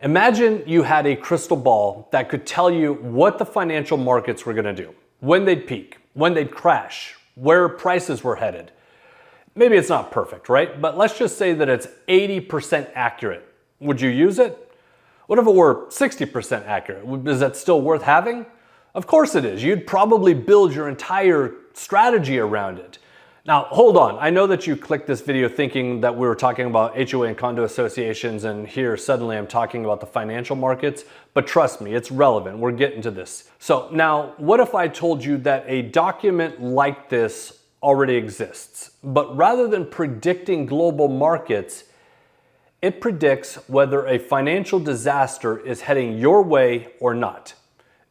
Imagine you had a crystal ball that could tell you what the financial markets were going to do, when they'd peak, when they'd crash, where prices were headed. Maybe it's not perfect, right? But let's just say that it's 80% accurate. Would you use it? What if it were 60% accurate? Is that still worth having? Of course it is. You'd probably build your entire strategy around it. Now, hold on. I know that you clicked this video thinking that we were talking about HOA and condo associations, and here suddenly I'm talking about the financial markets, but trust me, it's relevant. We're getting to this. So now, what if I told you that a document like this already exists, but rather than predicting global markets, it predicts whether a financial disaster is heading your way or not.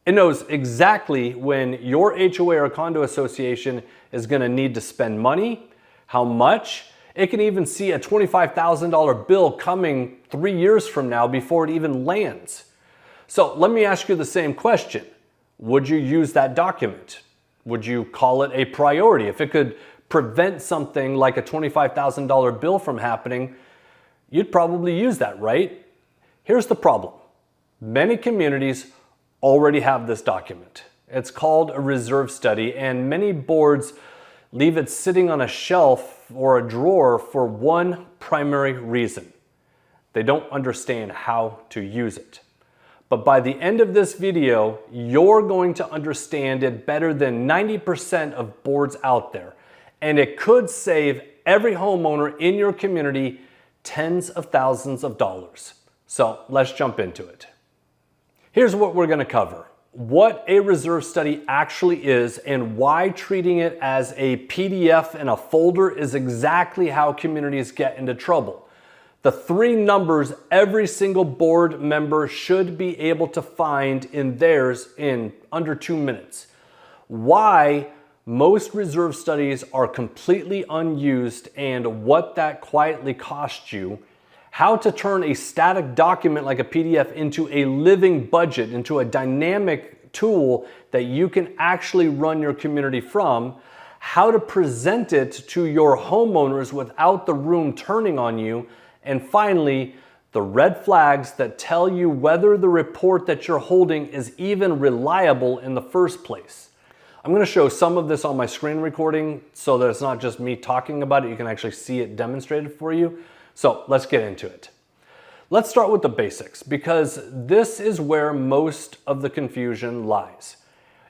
It knows exactly when your HOA or condo association is going to need to spend money, how much. It can even see a $25,000 bill coming 3 years from now before it even lands. So let me ask you the same question. Would you use that document? Would you call it a priority? If it could prevent something like a $25,000 bill from happening, you'd probably use that, right? Here's the problem. Many communities already have this document. It's called a reserve study, and many boards leave it sitting on a shelf or a drawer for one primary reason. They don't understand how to use it. But by the end of this video, you're going to understand it better than 90% of boards out there. And it could save every homeowner in your community tens of thousands of dollars. So let's jump into it. Here's what we're going to cover. What a reserve study actually is and why treating it as a PDF in a folder is exactly how communities get into trouble. The 3 numbers every single board member should be able to find in theirs in under 2 minutes. Why most reserve studies are completely unused and what that quietly costs you. How to turn a static document like a PDF into a living budget, into a dynamic tool that you can actually run your community from. How to present it to your homeowners without the room turning on you. And finally, the red flags that tell you whether the report that you're holding is even reliable in the first place. I'm going to show some of this on my screen recording so that it's not just me talking about it. You can actually see it demonstrated for you. So let's get into it. Let's start with the basics because this is where most of the confusion lies.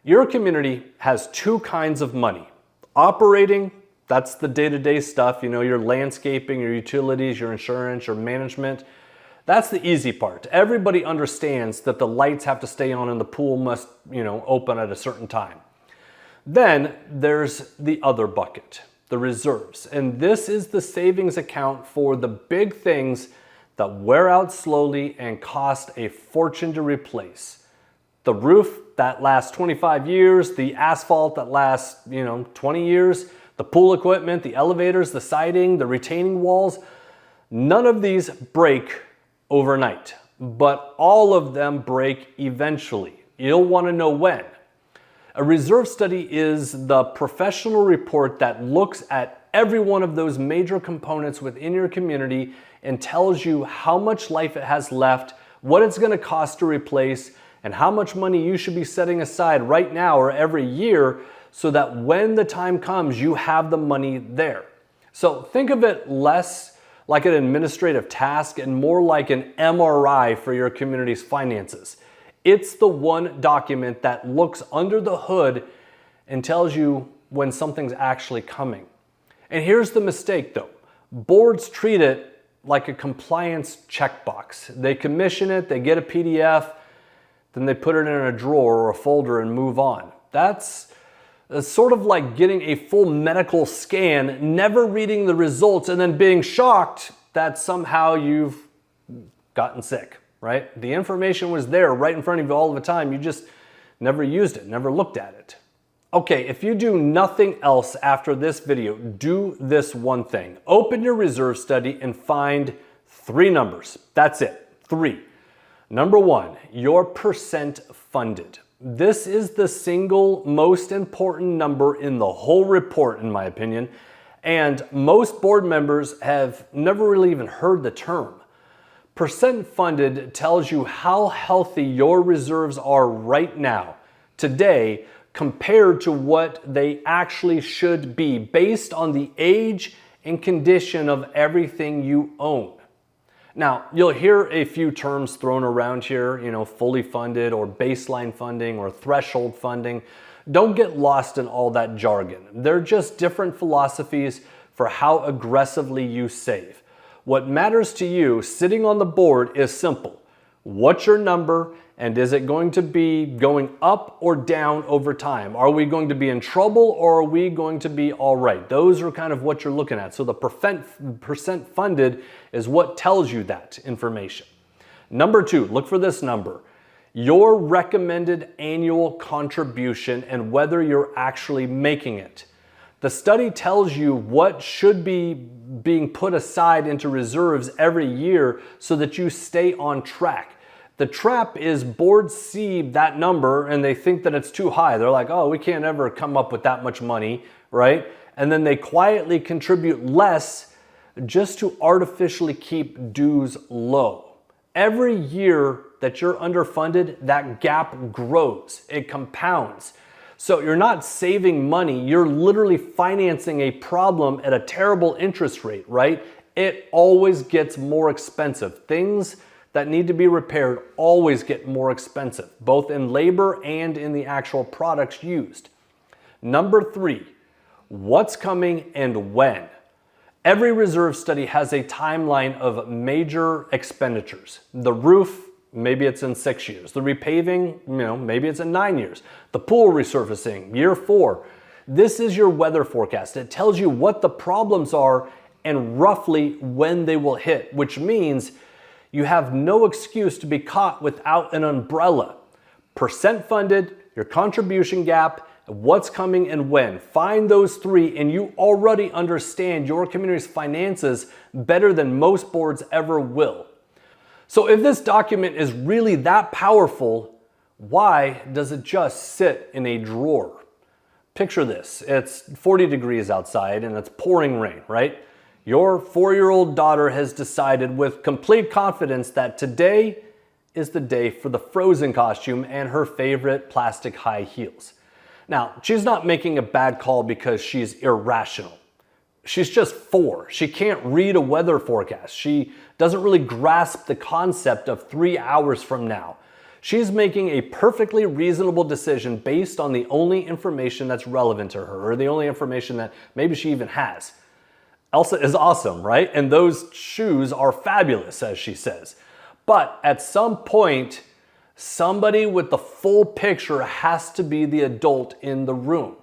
Your community has 2 kinds of money. Operating, that's the day-to-day stuff, your landscaping, your utilities, your insurance, your management. That's the easy part. Everybody understands that the lights have to stay on and the pool must, open at a certain time. Then there's the other bucket, the reserves. And this is the savings account for the big things that wear out slowly and cost a fortune to replace. The roof that lasts 25 years, the asphalt that lasts, 20 years, the pool equipment, the elevators, the siding, the retaining walls. None of these break overnight, but all of them break eventually. You'll want to know when. A reserve study is the professional report that looks at every one of those major components within your community and tells you how much life it has left, what it's going to cost to replace, and how much money you should be setting aside right now or every year so that when the time comes, you have the money there. So think of it less like an administrative task and more like an MRI for your community's finances. It's the one document that looks under the hood and tells you when something's actually coming. And here's the mistake though. Boards treat it like a compliance checkbox. They commission it, they get a PDF, then they put it in a drawer or a folder and move on. That's sort of like getting a full medical scan, never reading the results, and then being shocked that somehow you've gotten sick. Right? The information was there right in front of you all the time. You just never used it, never looked at it. Okay, if you do nothing else after this video, do this one thing. Open your reserve study and find 3 numbers. That's it, 3. Number 1, your percent funded. This is the single most important number in the whole report, in my opinion, and most board members have never really even heard the term. Percent funded tells you how healthy your reserves are right now, today, compared to what they actually should be based on the age and condition of everything you own. Now, you'll hear a few terms thrown around here, fully funded or baseline funding or threshold funding. Don't get lost in all that jargon. They're just different philosophies for how aggressively you save. What matters to you sitting on the board is simple. What's your number, and is it going to be going up or down over time? Are we going to be in trouble, or are we going to be all right? Those are kind of what you're looking at. So the percent funded is what tells you that information. Number 2, look for this number. Your recommended annual contribution and whether you're actually making it. The study tells you what should be being put aside into reserves every year so that you stay on track. The trap is boards see that number and they think that it's too high. They're like, oh, we can't ever come up with that much money, right? And then they quietly contribute less just to artificially keep dues low. Every year that you're underfunded, that gap grows, it compounds. So you're not saving money, you're literally financing a problem at a terrible interest rate, right? It always gets more expensive. Things that need to be repaired always get more expensive, both in labor and in the actual products used. Number 3, what's coming and when? Every reserve study has a timeline of major expenditures. The roof, maybe it's in 6 years. The repaving, maybe it's in 9 years. The pool resurfacing, year 4. This is your weather forecast. It tells you what the problems are and roughly when they will hit, which means you have no excuse to be caught without an umbrella. Percent funded, your contribution gap, what's coming and when. Find those 3 and you already understand your community's finances better than most boards ever will. So if this document is really that powerful, why does it just sit in a drawer? Picture this, it's 40 degrees outside and it's pouring rain, right? Your 4-year-old daughter has decided with complete confidence that today is the day for the Frozen costume and her favorite plastic high heels. Now, she's not making a bad call because she's irrational. She's just 4. She can't read a weather forecast. She doesn't really grasp the concept of 3 hours from now. She's making a perfectly reasonable decision based on the only information that's relevant to her, or the only information that maybe she even has. Elsa is awesome, right? And those shoes are fabulous, as she says. But at some point, somebody with the full picture has to be the adult in the room.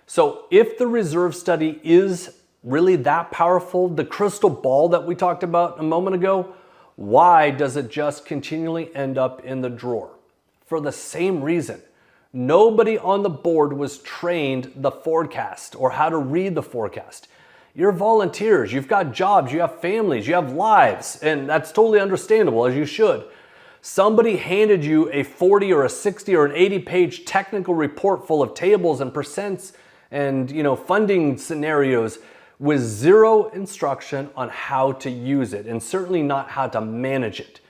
So if the reserve study is really that powerful, the crystal ball that we talked about a moment ago, why does it just continually end up in the drawer? For the same reason. Nobody on the board was trained the forecast or how to read the forecast. You're volunteers, you've got jobs, you have families, you have lives, and that's totally understandable, as you should. Somebody handed you a 40 or a 60 or an 80-page technical report full of tables and percents and funding scenarios with zero instruction on how to use it, and certainly not how to manage it.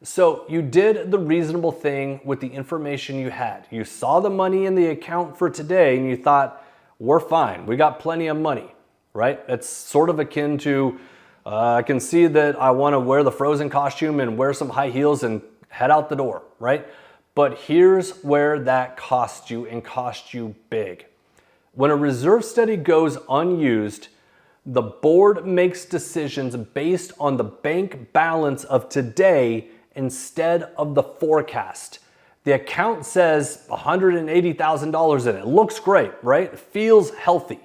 So you did the reasonable thing with the information you had. You saw the money in the account for today and you thought, we're fine, we got plenty of money. Right? It's sort of akin to, I can see that I want to wear the Frozen costume and wear some high heels and head out the door, right? But here's where that costs you, and costs you big. When a reserve study goes unused, the board makes decisions based on the bank balance of today instead of the forecast. The account says $180,000 in it. It looks great, right? It feels healthy.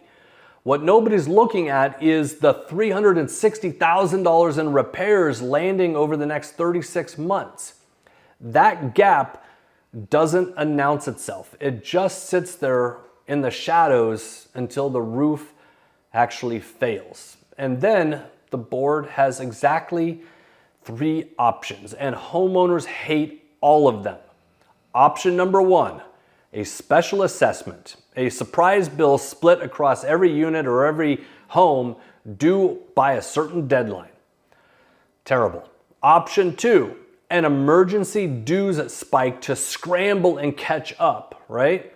What nobody's looking at is the $360,000 in repairs landing over the next 36 months. That gap doesn't announce itself. It just sits there in the shadows until the roof actually fails. And then the board has exactly 3 options, and homeowners hate all of them. Option number 1, a special assessment, a surprise bill split across every unit or every home due by a certain deadline. Terrible. Option 2, an emergency dues spike to scramble and catch up, right?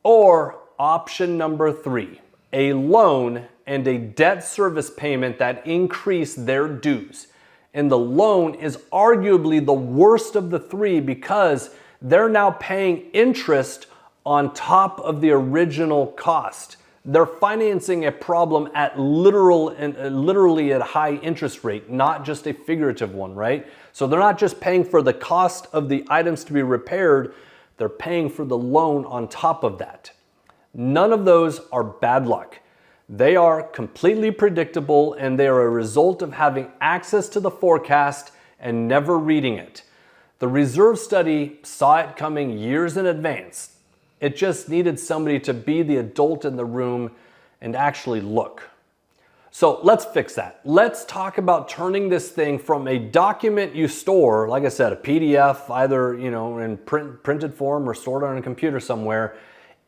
Or option number 3, a loan and a debt service payment that increase their dues. And the loan is arguably the worst of the 3 because they're now paying interest on top of the original cost. They're financing a problem at literally at a high interest rate, not just a figurative one, right? So they're not just paying for the cost of the items to be repaired, they're paying for the loan on top of that. None of those are bad luck. They are completely predictable and they are a result of having access to the forecast and never reading it. The reserve study saw it coming years in advance. It just needed somebody to be the adult in the room and actually look. So let's fix that. Let's talk about turning this thing from a document you store, like I said, a PDF, either in printed form or stored on a computer somewhere,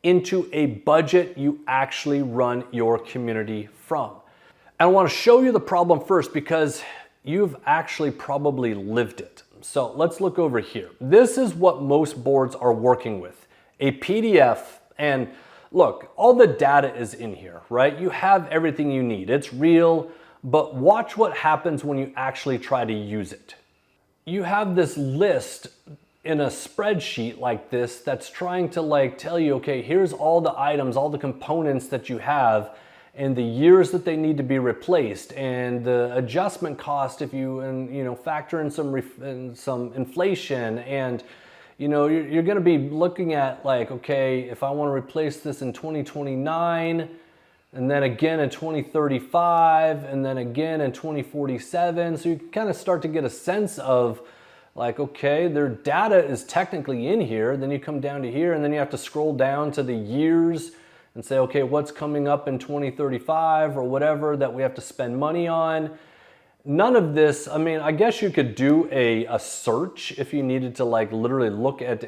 into a budget you actually run your community from. And I want to show you the problem first because you've actually probably lived it. So let's look over here. This is what most boards are working with. A PDF, and look, all the data is in here, right? You have everything you need. It's real, but watch what happens when you actually try to use it. You have this list in a spreadsheet like this that's trying to tell you, okay, here's all the items, all the components that you have and the years that they need to be replaced and the adjustment cost if you factor in some inflation, and you're going to be looking at okay, if I want to replace this in 2029 and then again in 2035 and then again in 2047, so you can kind of start to get a sense of okay, their data is technically in here. Then you come down to here and then you have to scroll down to the years and say, okay, what's coming up in 2035 or whatever that we have to spend money on. None of this, I guess you could do a search if you needed to literally look at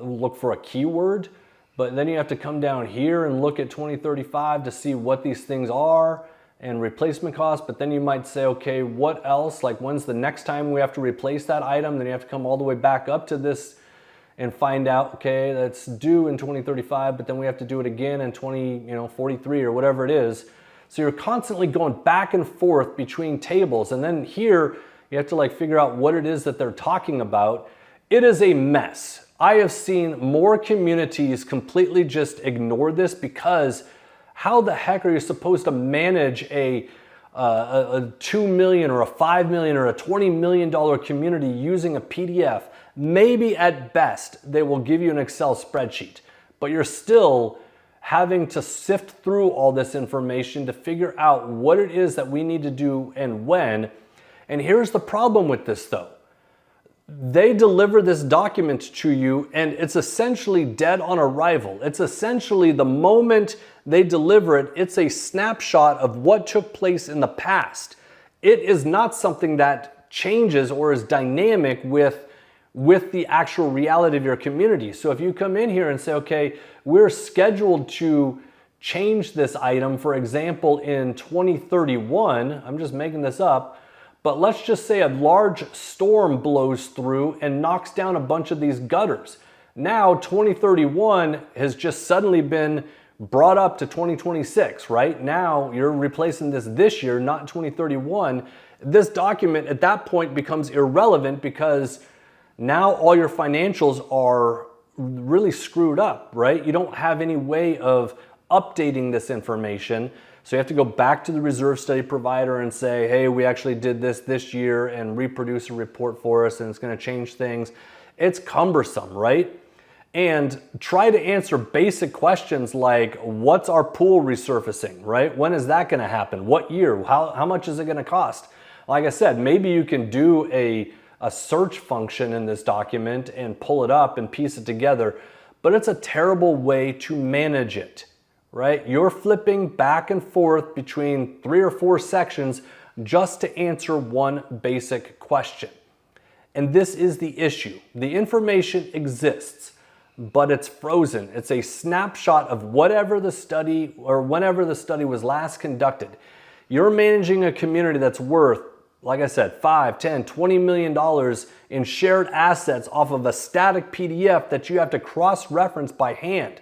look for a keyword, but then you have to come down here and look at 2035 to see what these things are and replacement costs. But then you might say, okay, what else? When's the next time we have to replace that item? Then you have to come all the way back up to this and find out, okay, that's due in 2035, but then we have to do it again in 2043 or whatever it is. So you're constantly going back and forth between tables. And then here you have to figure out what it is that they're talking about. It is a mess. I have seen more communities completely just ignore this because how the heck are you supposed to manage a $2 million or a $5 million or a $20 million community using a PDF? Maybe at best they will give you an Excel spreadsheet, but you're still having to sift through all this information to figure out what it is that we need to do and when. And here's the problem with this though. They deliver this document to you and it's essentially dead on arrival. It's essentially the moment they deliver it, it's a snapshot of what took place in the past. It is not something that changes or is dynamic with the actual reality of your community. So if you come in here and say, okay, we're scheduled to change this item, for example, in 2031, I'm just making this up, but let's just say a large storm blows through and knocks down a bunch of these gutters. Now 2031 has just suddenly been brought up to 2026, right? Now you're replacing this year, not 2031. This document at that point becomes irrelevant because now all your financials are really screwed up, right? You don't have any way of updating this information. So you have to go back to the reserve study provider and say, hey, we actually did this year, and reproduce a report for us and it's going to change things. It's cumbersome, right? And try to answer basic questions like, what's our pool resurfacing, right? When is that going to happen? What year? How much is it going to cost? Like I said, maybe you can do a search function in this document and pull it up and piece it together, but it's a terrible way to manage it, right? You're flipping back and forth between 3 or 4 sections just to answer one basic question. And this is the issue. The information exists, but it's frozen. It's a snapshot of whatever the study or whenever the study was last conducted. You're managing a community that's worth, like I said, 5, 10, $20 million in shared assets off of a static PDF that you have to cross-reference by hand.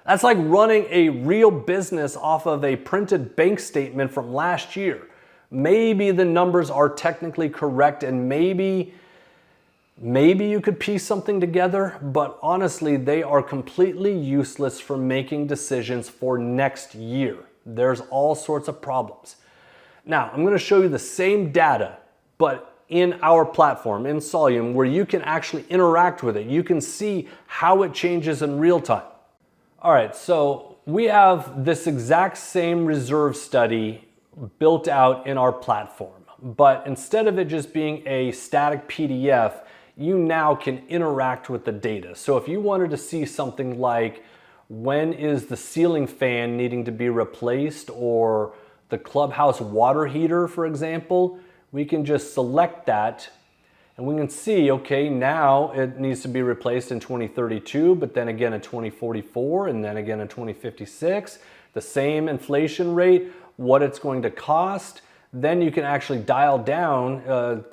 That's like running a real business off of a printed bank statement from last year. Maybe the numbers are technically correct and maybe you could piece something together, but honestly, they are completely useless for making decisions for next year. There's all sorts of problems. Now, I'm going to show you the same data, but in our platform, in Solium, where you can actually interact with it. You can see how it changes in real time. All right, so we have this exact same reserve study built out in our platform, but instead of it just being a static PDF, you now can interact with the data. So if you wanted to see something like when is the ceiling fan needing to be replaced, or the clubhouse water heater, for example, we can just select that and we can see, okay, now it needs to be replaced in 2032, but then again in 2044, and then again in 2056, the same inflation rate, what it's going to cost. Then you can actually dial down,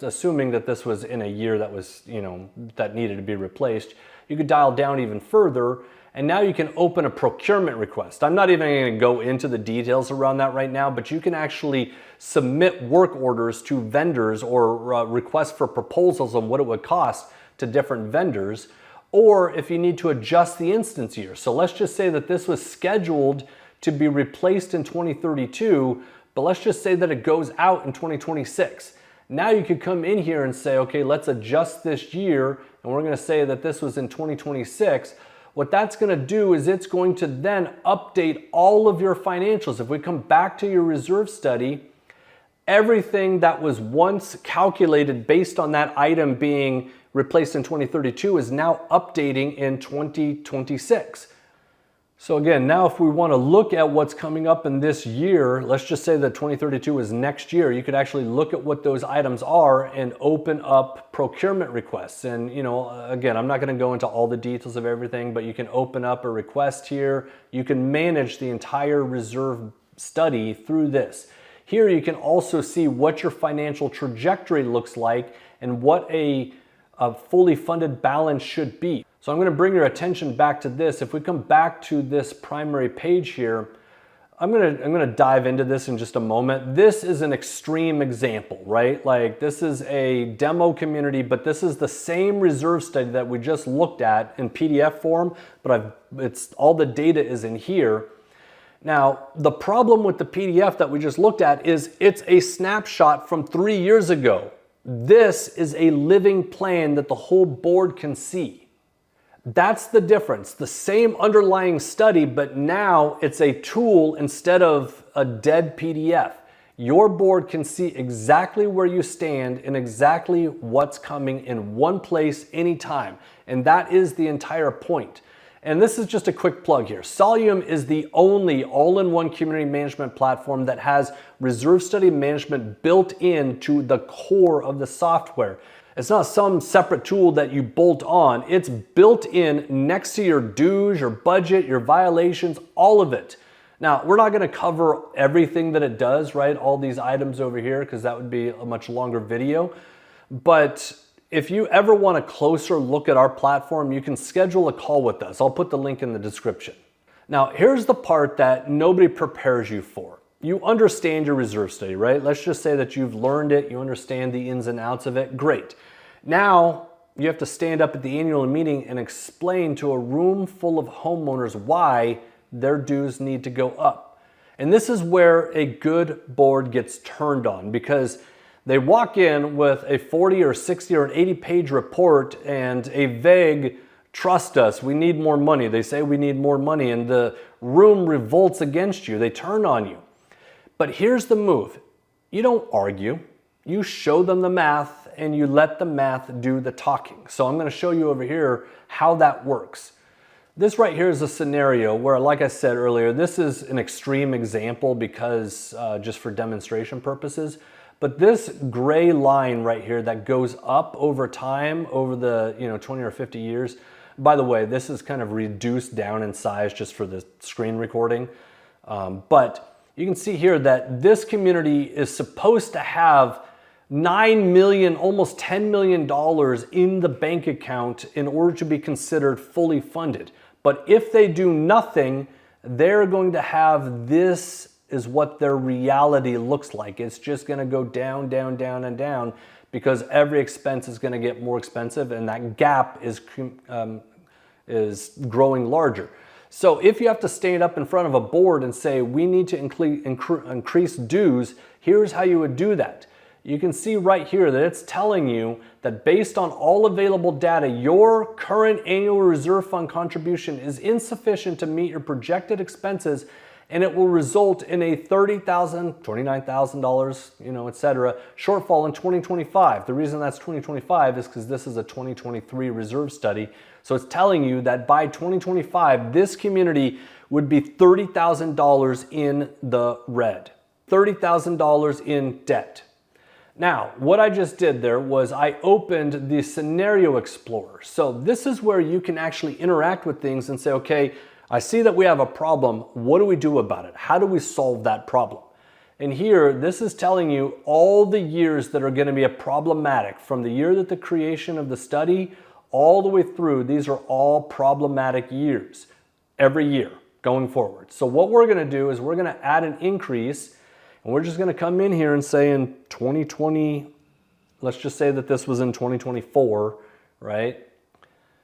assuming that this was in a year that was, that needed to be replaced, you could dial down even further, and now you can open a procurement request. I'm not even going to go into the details around that right now, but you can actually submit work orders to vendors or requests for proposals on what it would cost to different vendors, or if you need to adjust the instance year. So let's just say that this was scheduled to be replaced in 2032, but let's just say that it goes out in 2026. Now you could come in here and say, okay, let's adjust this year, and we're going to say that this was in 2026. What that's going to do is it's going to then update all of your financials. If we come back to your reserve study, everything that was once calculated based on that item being replaced in 2032 is now updating in 2026. So again, now if we want to look at what's coming up in this year, let's just say that 2032 is next year, you could actually look at what those items are and open up procurement requests. And again, I'm not going to go into all the details of everything, but you can open up a request here. You can manage the entire reserve study through this. Here you can also see what your financial trajectory looks like and what a fully funded balance should be. So I'm going to bring your attention back to this. If we come back to this primary page here, I'm going to dive into this in just a moment. This is an extreme example, right? Like this is a demo community, but this is the same reserve study that we just looked at in PDF form, but it's all the data is in here. Now, the problem with the PDF that we just looked at is it's a snapshot from 3 years ago. This is a living plan that the whole board can see. That's the difference. The same underlying study, but now it's a tool instead of a dead PDF. Your board can see exactly where you stand and exactly what's coming in one place anytime. And that is the entire point. And this is just a quick plug here. Solium is the only all-in-one community management platform that has reserve study management built into the core of the software. It's not some separate tool that you bolt on. It's built in next to your dues, your budget, your violations, all of it. Now, we're not going to cover everything that it does, right? All these items over here, because that would be a much longer video. But if you ever want a closer look at our platform, you can schedule a call with us. I'll put the link in the description. Now, here's the part that nobody prepares you for. You understand your reserve study, right? Let's just say that you've learned it, you understand the ins and outs of it. Great. Now, you have to stand up at the annual meeting and explain to a room full of homeowners why their dues need to go up. And this is where a good board gets turned on, because they walk in with a 40 or 60 or an 80-page report and a vague, trust us, we need more money. They say we need more money, and the room revolts against you. They turn on you. But here's the move. You don't argue. You show them the math and you let the math do the talking. So I'm going to show you over here how that works. This right here is a scenario where, like I said earlier, this is an extreme example because just for demonstration purposes. But this gray line right here that goes up over time, over the 20 or 50 years. By the way, this is kind of reduced down in size just for the screen recording. But you can see here that this community is supposed to have $9 million, almost $10 million in the bank account in order to be considered fully funded. But if they do nothing, they're going to have this is what their reality looks like. It's just going to go down, down, down, and down because every expense is going to get more expensive and that gap is growing larger. So if you have to stand up in front of a board and say, we need to increase dues, here's how you would do that. You can see right here that it's telling you that based on all available data, your current annual reserve fund contribution is insufficient to meet your projected expenses, and it will result in a $30,000, $29,000, etc. shortfall in 2025. The reason that's 2025 is because this is a 2023 reserve study. So it's telling you that by 2025, this community would be $30,000 in the red, $30,000 in debt. Now, what I just did there was I opened the Scenario Explorer. So this is where you can actually interact with things and say, okay, I see that we have a problem. What do we do about it? How do we solve that problem? And here, this is telling you all the years that are going to be problematic from the year that the creation of the study all the way through. These are all problematic years every year going forward. So what we're going to do is we're going to add an increase. And we're just going to come in here and say in 2020, let's just say that this was in 2024, right?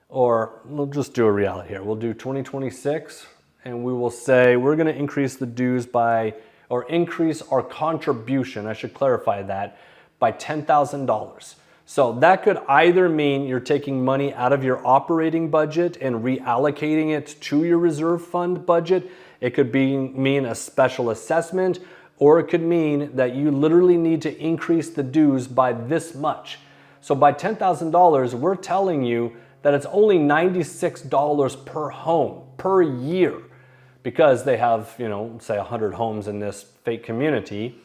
Or we'll just do a reality here. We'll do 2026 and we will say we're going to increase the dues by, or increase our contribution, I should clarify that, by $10,000. So that could either mean you're taking money out of your operating budget and reallocating it to your reserve fund budget. It could mean a special assessment, or it could mean that you literally need to increase the dues by this much. So by $10,000, we're telling you that it's only $96 per home per year because they have, say 100 homes in this fake community.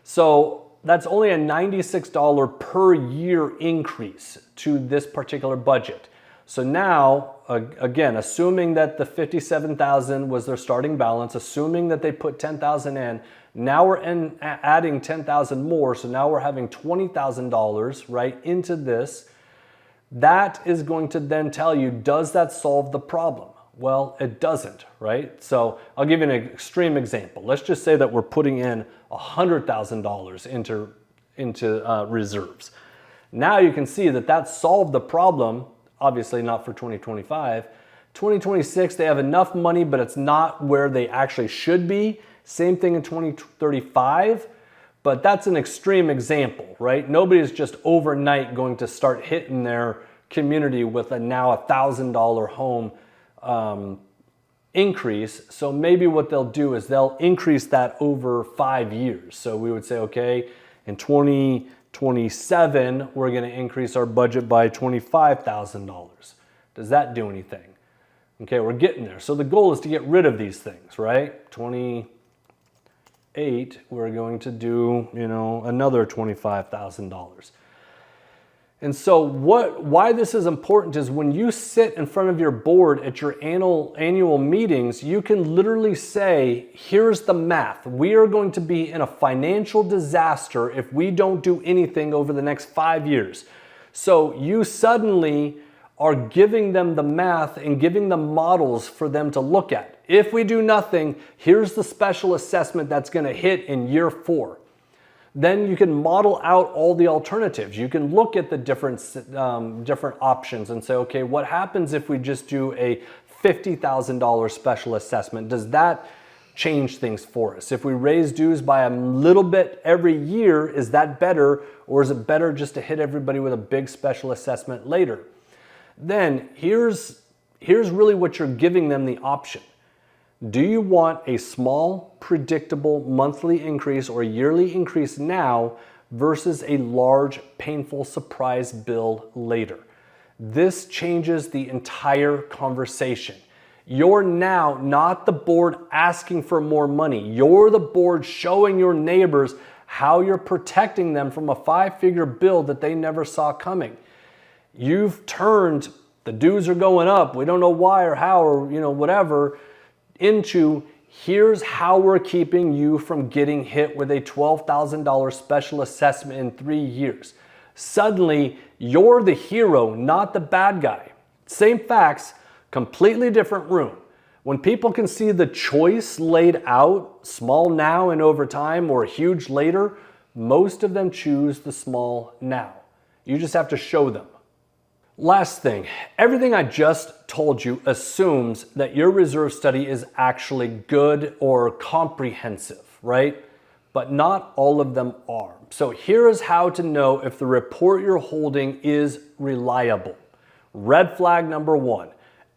So that's only a $96 per year increase to this particular budget. So now, again, assuming that the $57,000 was their starting balance, assuming that they put $10,000 in, now we're adding $10,000 more, so now we're having $20,000 right into this. That is going to then tell you, does that solve the problem? Well, it doesn't, right? So I'll give you an extreme example. Let's just say that we're putting in $100,000 into reserves. Now you can see that that solved the problem, obviously not for 2025. 2026, they have enough money, but it's not where they actually should be. Same thing in 2035, but that's an extreme example, right? Nobody's just overnight going to start hitting their community with a now $1,000 home increase. So maybe what they'll do is they'll increase that over 5 years. So we would say, okay, in 2027, we're going to increase our budget by $25,000. Does that do anything? Okay, we're getting there. So the goal is to get rid of these things, right? 28, we're going to do, another $25,000. And so why this is important is when you sit in front of your board at your annual meetings, you can literally say, here's the math. We are going to be in a financial disaster if we don't do anything over the next 5 years. So you suddenly are giving them the math and giving them models for them to look at. If we do nothing, here's the special assessment that's going to hit in year 4. Then you can model out all the alternatives. You can look at the different options and say, okay, what happens if we just do a $50,000 special assessment? Does that change things for us? If we raise dues by a little bit every year, is that better? Or is it better just to hit everybody with a big special assessment later? Then here's really what you're giving them the option. Do you want a small, predictable monthly increase or yearly increase now versus a large, painful surprise bill later? This changes the entire conversation. You're now not the board asking for more money. You're the board showing your neighbors how you're protecting them from a 5-figure bill that they never saw coming. You've turned the dues are going up, we don't know why or how or whatever, into Here's how we're keeping you from getting hit with a $12,000 special assessment in 3 years. Suddenly, you're the hero, not the bad guy. Same facts, completely different room. When people can see the choice laid out, small now and over time, or huge later, most of them choose the small now. You just have to show them. Last thing, everything I just told you assumes that your reserve study is actually good or comprehensive, right? But not all of them are. So here is how to know if the report you're holding is reliable. Red flag number 1,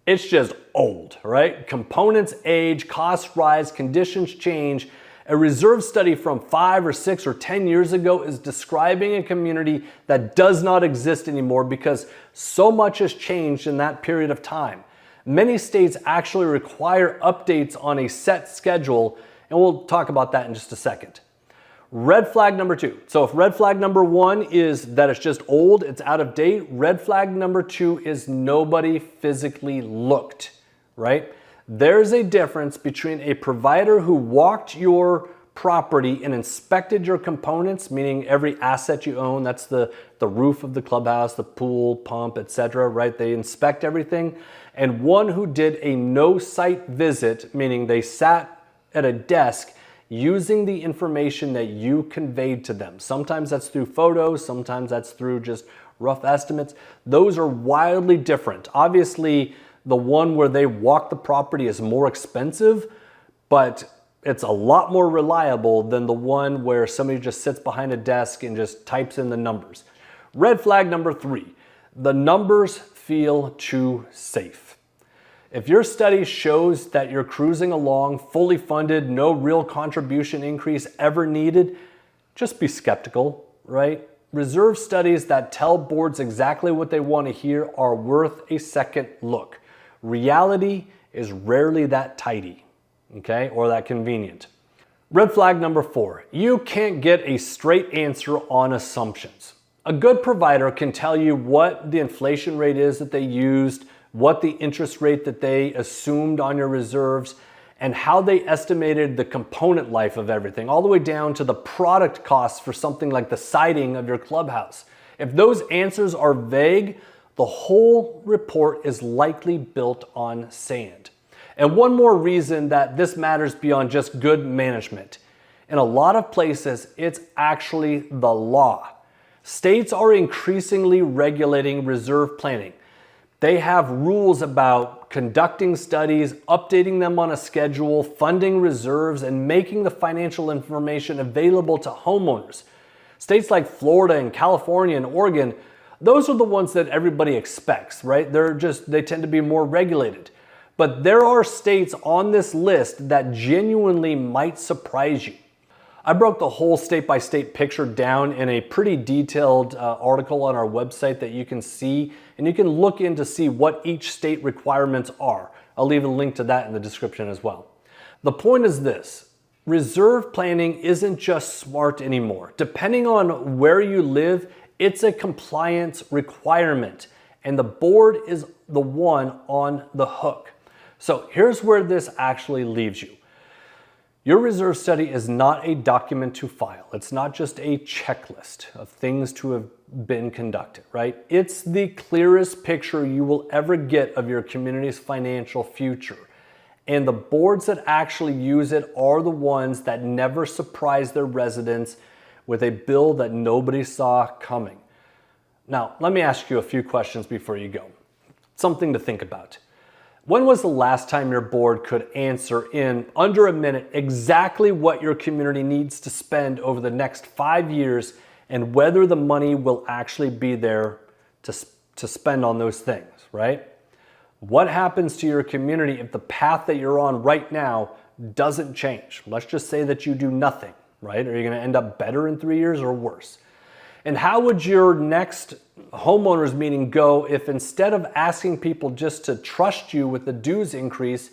it's just old, right? Components age, costs rise, conditions change. A reserve study from 5 or 6 or 10 years ago is describing a community that does not exist anymore because so much has changed in that period of time. Many states actually require updates on a set schedule, and we'll talk about that in just a second. Red flag number 2. So if red flag number 1 is that it's just old, it's out of date, red flag number 2 is nobody physically looked, right? There's a difference between a provider who walked your property and inspected your components, meaning every asset you own, that's the roof of the clubhouse, the pool, pump, etc., right? They inspect everything. And one who did a no-site visit, meaning they sat at a desk using the information that you conveyed to them. Sometimes that's through photos, sometimes that's through just rough estimates. Those are wildly different. Obviously, the one where they walk the property is more expensive, but it's a lot more reliable than the one where somebody just sits behind a desk and just types in the numbers. Red flag number 3, the numbers feel too safe. If your study shows that you're cruising along, fully funded, no real contribution increase ever needed, just be skeptical, right? Reserve studies that tell boards exactly what they want to hear are worth a second look. Reality is rarely that tidy, okay, or that convenient. Red flag number 4, you can't get a straight answer on assumptions. A good provider can tell you what the inflation rate is that they used, what the interest rate that they assumed on your reserves, and how they estimated the component life of everything, all the way down to the product costs for something like the siding of your clubhouse. If those answers are vague, the whole report is likely built on sand. And one more reason that this matters beyond just good management. In a lot of places, it's actually the law. States are increasingly regulating reserve planning. They have rules about conducting studies, updating them on a schedule, funding reserves, and making the financial information available to homeowners. States like Florida and California and Oregon, those are the ones that everybody expects, right? They tend to be more regulated. But there are states on this list that genuinely might surprise you. I broke the whole state-by-state picture down in a pretty detailed article on our website that you can see, and you can look in to see what each state requirements are. I'll leave a link to that in the description as well. The point is this: reserve planning isn't just smart anymore. Depending on where you live, it's a compliance requirement, and the board is the one on the hook. So here's where this actually leaves you. Your reserve study is not a document to file. It's not just a checklist of things to have been conducted, right? It's the clearest picture you will ever get of your community's financial future. And the boards that actually use it are the ones that never surprise their residents with a bill that nobody saw coming. Now, let me ask you a few questions before you go. Something to think about. When was the last time your board could answer in under a minute exactly what your community needs to spend over the next 5 years and whether the money will actually be there to spend on those things, right? What happens to your community if the path that you're on right now doesn't change? Let's just say that you do nothing, right? Are you going to end up better in 3 years or worse? And how would your next homeowners meeting go if instead of asking people just to trust you with the dues increase,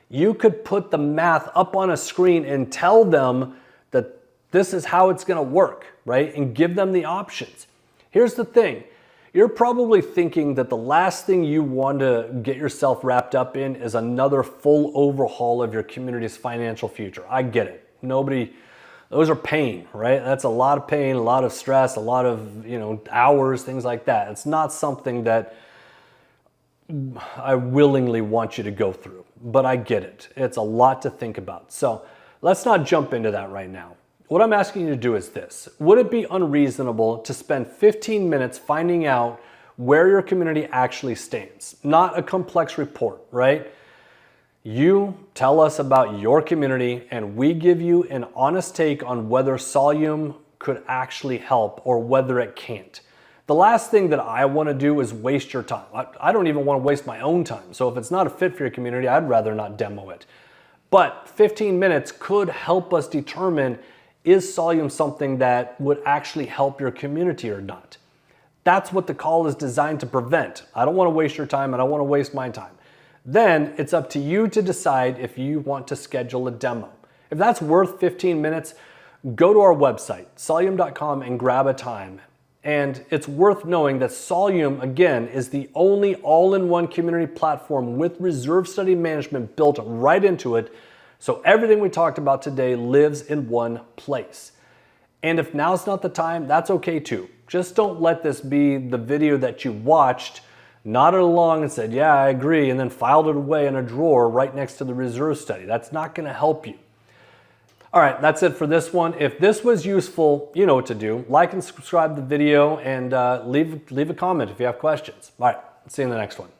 you could put the math up on a screen and tell them that this is how it's going to work, right? And give them the options. Here's the thing. you're probably thinking that the last thing you want to get yourself wrapped up in is another full overhaul of your community's financial future. I get it. Those are pain, right? That's a lot of pain, a lot of stress, a lot of, hours, things like that. It's not something that I willingly want you to go through, but I get it. It's a lot to think about. So let's not jump into that right now. What I'm asking you to do is this. Would it be unreasonable to spend 15 minutes finding out where your community actually stands? Not a complex report, right? You tell us about your community and we give you an honest take on whether Solium could actually help or whether it can't. The last thing that I want to do is waste your time. I don't even want to waste my own time. So if it's not a fit for your community, I'd rather not demo it. But 15 minutes could help us determine, is Solium something that would actually help your community or not? That's what the call is designed to prevent. I don't want to waste your time. I don't want to waste my time. Then it's up to you to decide if you want to schedule a demo. If that's worth 15 minutes, go to our website, solium.com, and grab a time. And it's worth knowing that Solium, again, is the only all-in-one community platform with reserve study management built right into it. So everything we talked about today lives in one place. And if now's not the time, that's okay too. Just don't let this be the video that you watched, nodded along and said, yeah, I agree, and then filed it away in a drawer right next to the reserve study. That's not going to help you. All right, that's it for this one. If this was useful, you know what to do. Like and subscribe to the video and leave a comment if you have questions. All right, see you in the next one.